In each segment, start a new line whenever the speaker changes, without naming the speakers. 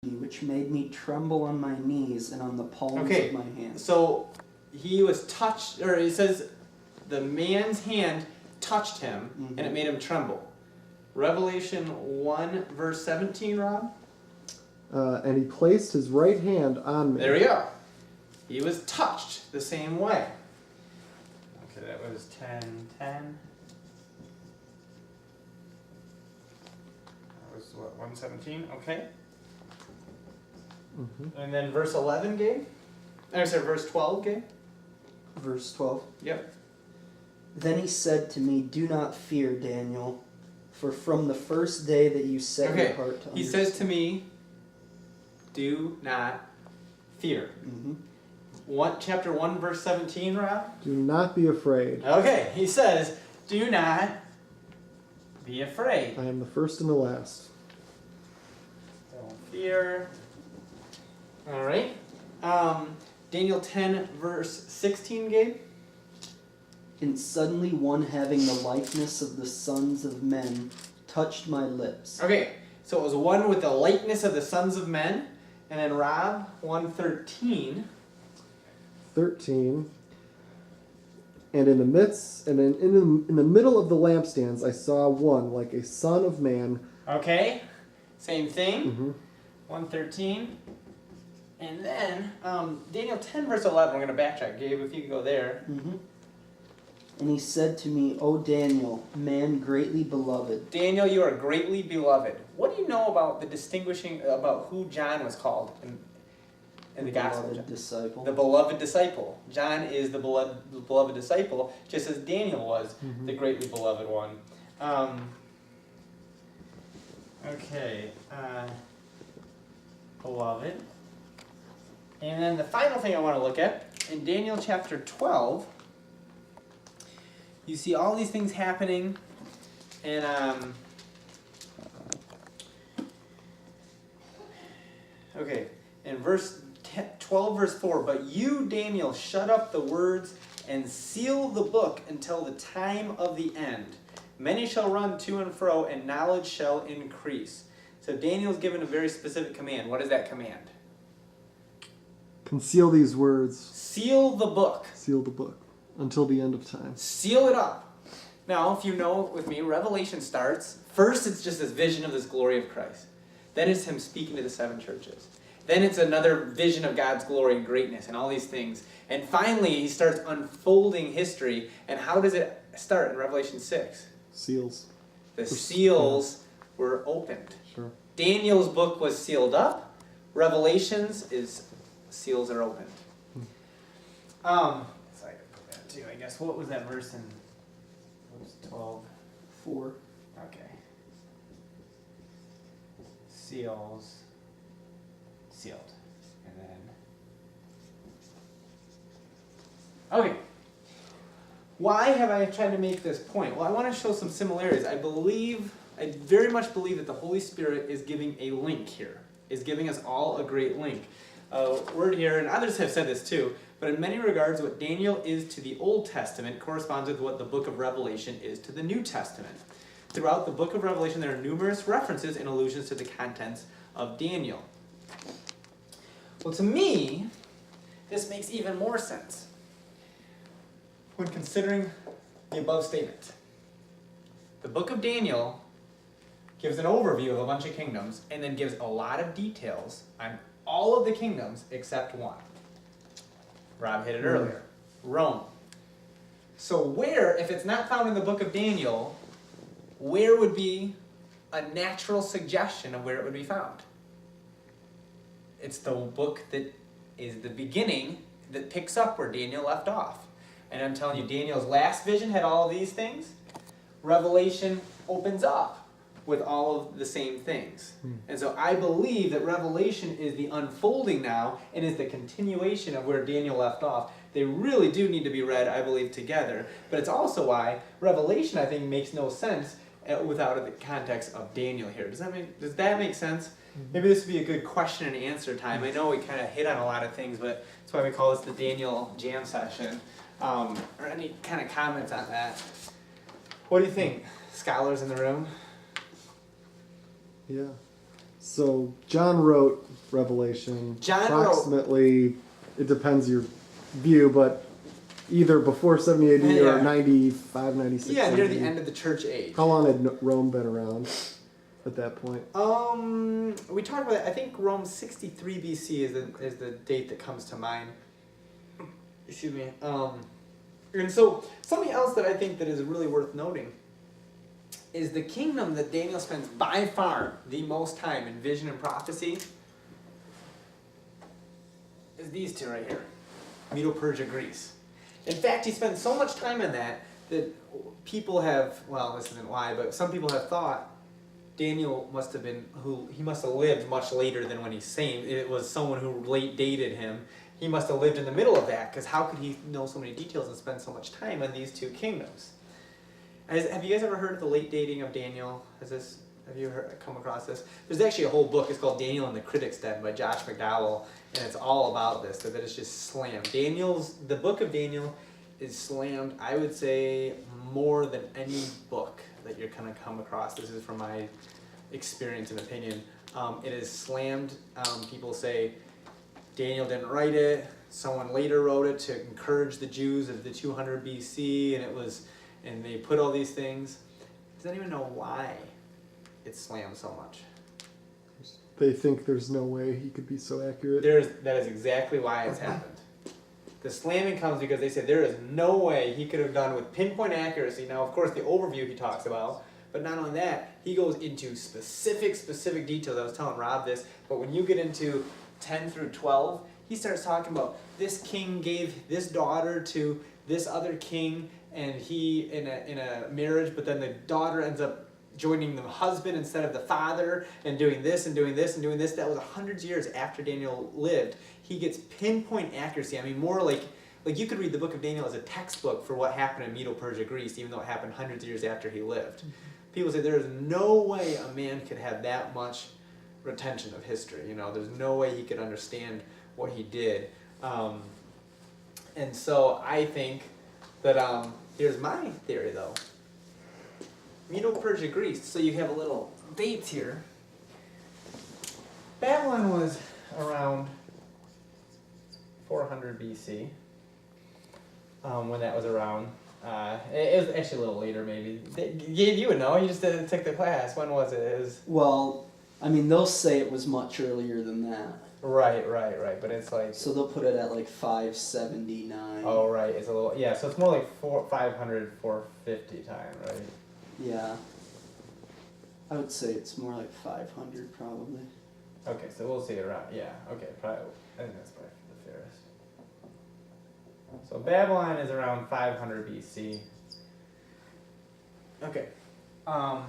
which made me tremble on my knees and on the palms of my hands.
So he was touched, or it says the man's hand touched him, and it made him tremble. Revelation 1, verse 17, Rob?
And he placed his right hand on me.
There we go. He was touched the same way. Okay, that was 10:10. That was what, 117? Okay. And then verse 11, Gabe? Or sorry, verse 12, Gabe?
Verse 12.
Yep.
Then he said to me, "Do not fear, Daniel, for from the first day that you set your heart to
He says to me, do not fear. Chapter 1, verse 17, Rob?
Do not be afraid.
Okay, he says, do not be afraid.
I am the first and the last.
Don't fear. All right. Daniel 10, verse 16, Gabe?
And suddenly one having the likeness of the sons of men touched my lips.
Okay, so it was one with the likeness of the sons of men. And then Rob, 1:13.
13. And in the midst, and in the middle of the lampstands, I saw one like a son of man.
Okay, same thing. 1:13. And then Daniel 10, verse 11. We're going to backtrack. Gabe, if you could go there.
And he said to me, O Daniel, man greatly beloved.
Daniel, you are greatly beloved. What do you know about the distinguishing, about who John was called in the Gospel?
Beloved disciple.
The beloved disciple. John is the beloved disciple, just as Daniel was the greatly beloved one. Okay. Beloved. And then the final thing I want to look at, in Daniel chapter 12, you see all these things happening, and okay, in verse 12, verse 4, but you, Daniel, shut up the words and seal the book until the time of the end. Many shall run to and fro, and knowledge shall increase. So Daniel is given a very specific command. What is that command?
Conceal these words.
Seal the book.
Seal the book until the end of time.
Seal it up. Now, if you know with me, Revelation starts. First, it's just this vision of this glory of Christ. Then it's him speaking to the 7 churches. Then it's another vision of God's glory and greatness and all these things. And finally, he starts unfolding history. And how does it start in Revelation 6?
Seals.
The seals were opened.
Sure.
Daniel's book was sealed up. Revelation's is seals are opened. So I could put that too, I guess. What was that verse in 12?
4.
Okay. Seals. Sealed. And then... Okay. Why have I tried to make this point? Well, I want to show some similarities. I very much believe that the Holy Spirit is giving a link here. Is giving us all a great link. Word here, and others have said this too, but in many regards what Daniel is to the Old Testament corresponds with what the book of Revelation is to the New Testament. Throughout the book of Revelation there are numerous references and allusions to the contents of Daniel. Well, to me, this makes even more sense when considering the above statement. The book of Daniel gives an overview of a bunch of kingdoms and then gives a lot of details on all of the kingdoms except one. Rob hit it earlier. Rome. So where, if it's not found in the book of Daniel, where would be a natural suggestion of where it would be found? It's the book that is the beginning that picks up where Daniel left off. And I'm telling you, Daniel's last vision had all of these things. Revelation opens up with all of the same things. And so I believe that Revelation is the unfolding now and is the continuation of where Daniel left off. They really do need to be read, I believe, together. But it's also why Revelation, I think, makes no sense without the context of Daniel here. Does that make sense? Maybe this would be a good question and answer time. I know we kind of hit on a lot of things, but that's why we call this the Daniel Jam Session. Or any kind of comments on that? What do you think, scholars in the room?
Yeah. So John wrote Revelation.
John wrote-
approximately, it depends your view, but either before 70 AD
Yeah.
or 95, 96
Yeah, near the
AD.
end of the church age.
How long had Rome been around at that point?
We talked about it. I think Rome 63 BC is the date that comes to mind. Excuse me. And so something else that I think that is really worth noting is the kingdom that Daniel spends by far the most time in vision and prophecy is these two right here. Medo-Persia, Greece. In fact, he spends so much time in that people have, well, this isn't why, but some people have thought Daniel must have lived much later than when he's saying it was someone who late dated him. He must have lived in the middle of that, because how could he know so many details and spend so much time on these two kingdoms? Have you guys ever heard of the late dating of Daniel? Have you come across this? There's actually a whole book. It's called Daniel and the Critic's Den by Josh McDowell, and it's all about this. That it's just slammed. The book of Daniel is slammed, I would say, more than any book that you're gonna come across. This is from my experience and opinion. It is slammed. People say Daniel didn't write it. Someone later wrote it to encourage the Jews of the 200 BC, and they put all these things. Doesn't even know why it's slammed so much.
They think there's no way he could be so accurate.
That is exactly why it's happened. The slamming comes because they say there is no way he could have done with pinpoint accuracy. Now, of course, the overview he talks about, but not only that, he goes into specific details. I was telling Rob this, but when you get into 10 through 12, he starts talking about this king gave this daughter to this other king, and he in a marriage, but then the daughter ends up joining the husband instead of the father, and doing this and doing this and doing this. That was 100 years after Daniel lived. He gets pinpoint accuracy. I mean, more like you could read the book of Daniel as a textbook for what happened in Medo-Persia, Greece, even though it happened hundreds of years after he lived. People say there is no way a man could have that much retention of history. There's no way he could understand what he did. And so I think that, here's my theory though. Medo-Persia, Greece. So you have a little dates here. Babylon was around 400 BC when that was around. It was actually a little later, maybe. You would know. You just took the class. When was it? It was...
Well, I mean, they'll say it was much earlier than that.
Right. But it's like...
So they'll put it at like 579.
Oh, right. It's a little... Yeah, so it's more like 500, 450 time, right?
Yeah. I would say it's more like 500 probably.
Okay, so we'll see it around... Yeah, okay. Probably. I think that's probably the fairest. So Babylon is around 500 BC. Okay. And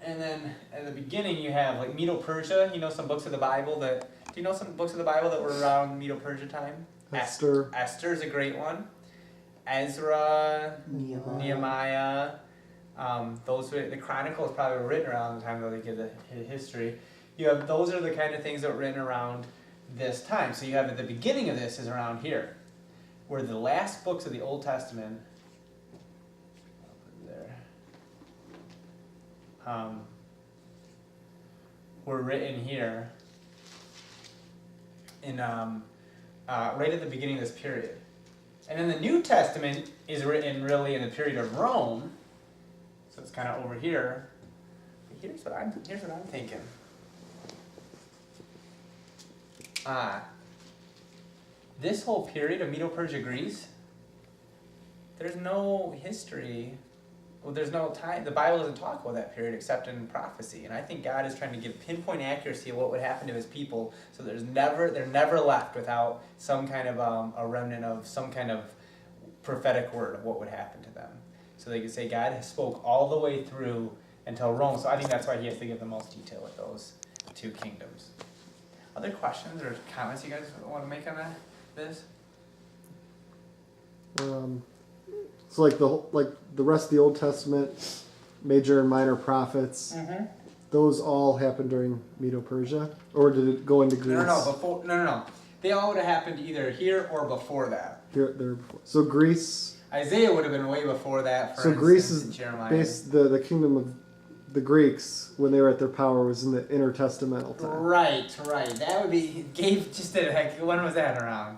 then at the beginning you have like Medo-Persia. You know some books of the Bible that... Do you know some books of the Bible that were around Medo-Persia time?
Esther.
Esther's a great one. Ezra, Nehemiah. The Chronicles probably were written around the time that they give the history. Those are the kind of things that were written around this time. So you have at the beginning of this is around here, where the last books of the Old Testament were written here in right at the beginning of this period. And then the New Testament is written really in the period of Rome, so it's kind of over here. But here's what I'm thinking. This whole period of Medo-Persia, Greece, there's no history. Well, there's no time. The Bible doesn't talk about that period except in prophecy, and I think God is trying to give pinpoint accuracy of what would happen to His people. So they're never left without some kind of a remnant of some kind of prophetic word of what would happen to them. So they could say God spoke all the way through until Rome. So I think that's why He has to give the most detail with those two kingdoms. Other questions or comments you guys want to make on this?
So like the rest of the Old Testament, major and minor prophets, those all happened during Medo-Persia, or did it go into Greece?
No. They all would have happened either here or before that.
There before. So Greece.
Isaiah would have been way before that.
So Greece is the kingdom of the Greeks, when they were at their power, was in the intertestamental time.
Right. That would be Gabe just did it. When was that around?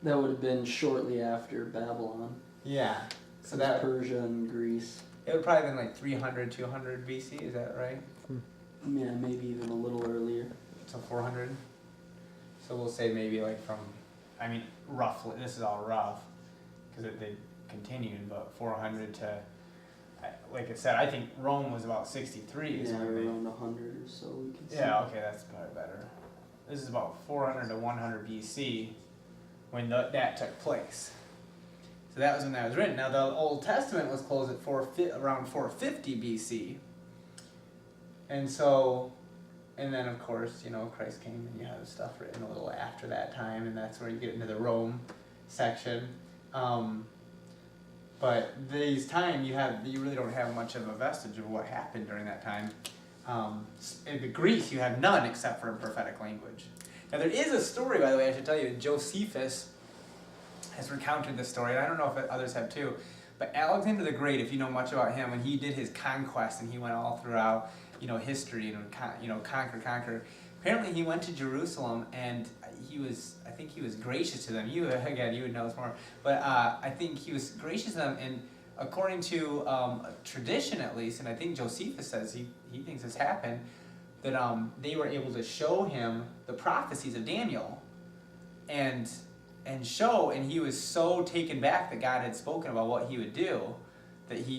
That would have been shortly after Babylon.
Yeah. So
So
that
Persia and Greece.
it would probably been like 300, 200 BC. Is that right?
Yeah, maybe even a little earlier.
So 400. So we'll say maybe like from, I mean, roughly. This is all rough because they continued, but 400 to, like I said, I think Rome was about 63. Is
Yeah,
when they,
around 100 or so. We can say.
yeah. Okay, that's probably better. This is about 400 to 100 BC when that took place. So that was when that was written. Now the Old Testament was closed at around 450 BC. And so, and then of course, Christ came and you have stuff written a little after that time, and that's where you get into the Rome section. But these time you really don't have much of a vestige of what happened during that time. In the Greece, you have none except for prophetic language. Now there is a story, by the way, I should tell you. Josephus has recounted this story, and I don't know if others have too. But Alexander the Great, if you know much about him, when he did his conquest and he went all throughout, history and conquer. Apparently, he went to Jerusalem and I think he was gracious to them. You would know this more, but I think he was gracious to them, and according to tradition at least, and I think Josephus says he thinks this happened, that they were able to show him the prophecies of Daniel, and he was so taken back that God had spoken about what he would do, that he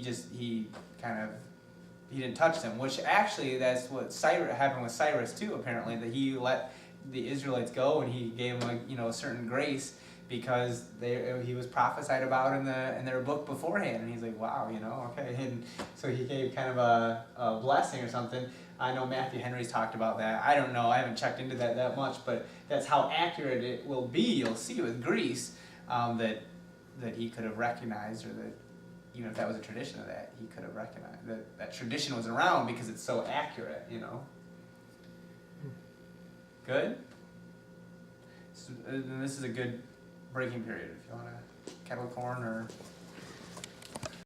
didn't touch them, which actually that's what happened with Cyrus too, apparently, that he let the Israelites go and he gave them a certain grace because he was prophesied about in their book beforehand, and he's like, wow, okay, and so he gave kind of a blessing or something. I know Matthew Henry's talked about that. I don't know, I haven't checked into that much, but that's how accurate it will be. You'll see with Greece that he could have recognized, or that even if that was a tradition of that, he could have recognized that tradition was around because it's so accurate, Good? So, and this is a good breaking period if you want to kettle corn or